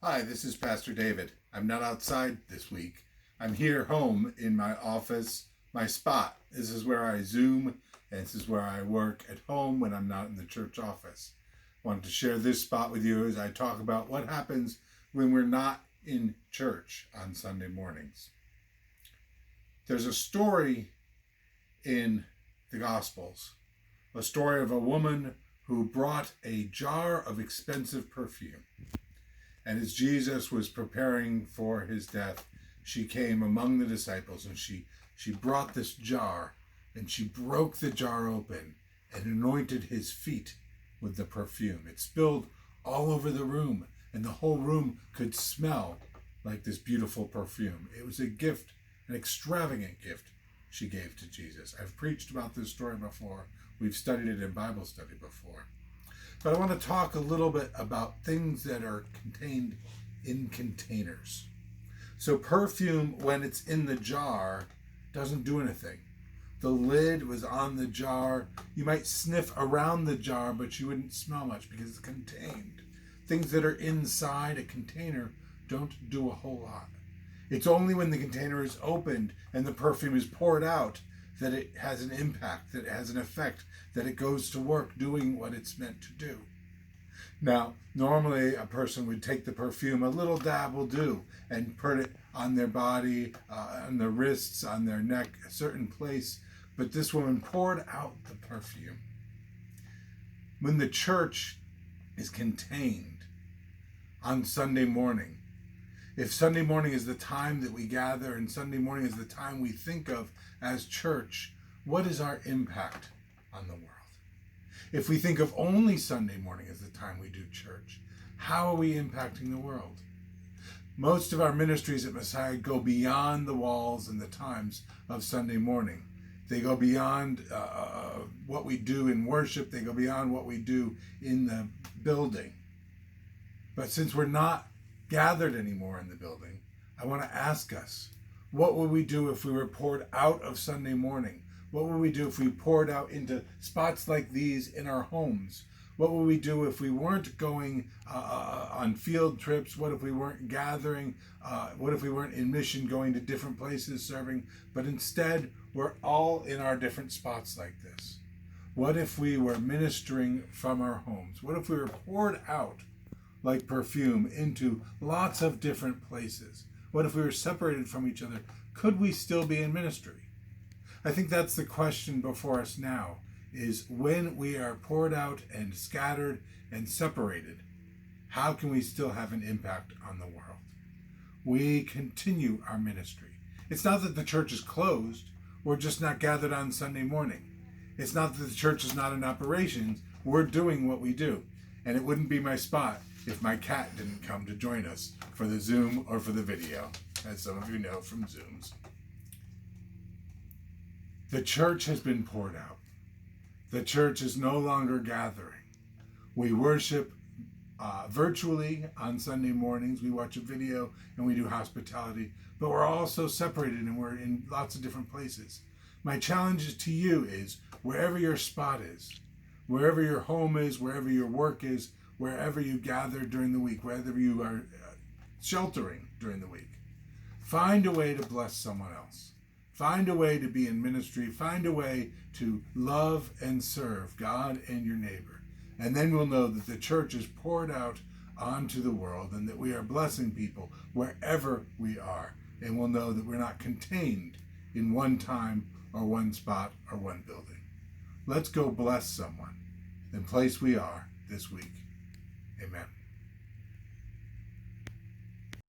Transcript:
Hi, this is Pastor David. I'm not outside this week. I'm here home in my office, my spot. This is where I Zoom, and this is where I work at home when I'm not in the church office. I wanted to share this spot with you as I talk about what happens when we're not in church on Sunday mornings. There's a story in the Gospels, a story of a woman who brought a jar of expensive perfume. And as Jesus was preparing for his death, she came among the disciples and she brought this jar and she broke the jar open and anointed his feet with the perfume. It spilled all over the room and the whole room could smell like this beautiful perfume. It was a gift, an extravagant gift she gave to Jesus. I've preached about this story before. We've studied it in Bible study before. But I want to talk a little bit about things that are contained in containers. So perfume, when it's in the jar, doesn't do anything. The lid was on the jar. You might sniff around the jar, but you wouldn't smell much because it's contained. Things that are inside a container don't do a whole lot. It's only when the container is opened and the perfume is poured out that it has an impact, that it has an effect, that it goes to work doing what it's meant to do. Now, normally a person would take the perfume, a little dab will do, and put it on their body, on their wrists, on their neck, a certain place. But this woman poured out the perfume. When the church is contained on Sunday morning, if Sunday morning is the time that we gather and Sunday morning is the time we think of as church, what is our impact on the world? If we think of only Sunday morning as the time we do church, how are we impacting the world? Most of our ministries at Messiah go beyond the walls and the times of Sunday morning. They go beyond what we do in worship. They go beyond what we do in the building. But since we're not gathered anymore in the building, I want to ask us, what would we do if we were poured out of Sunday morning? What would we do if we poured out into spots like these in our homes? What would we do if we weren't going on field trips? What if we weren't gathering? What if we weren't in mission going to different places serving? But instead, we're all in our different spots like this. What if we were ministering from our homes? What if we were poured out like perfume into lots of different places? What if we were separated from each other? Could we still be in ministry? I think that's the question before us now, is when we are poured out and scattered and separated, how can we still have an impact on the world? We continue our ministry. It's not that the church is closed. We're just not gathered on Sunday morning. It's not that the church is not in operations. We're doing what we do. And it wouldn't be my spot if my cat didn't come to join us for the Zoom or for the video, as some of you know from Zooms. The church has been poured out. The church is no longer gathering. We worship virtually on Sunday mornings. We watch a video and we do hospitality, but we're also separated and we're in lots of different places. My challenge to you is, wherever your spot is, wherever your home is, wherever your work is, wherever you gather during the week, wherever you are sheltering during the week, find a way to bless someone else. Find a way to be in ministry. Find a way to love and serve God and your neighbor. And then we'll know that the church is poured out onto the world and that we are blessing people wherever we are. And we'll know that we're not contained in one time or one spot or one building. Let's go bless someone in the place we are this week. Amen.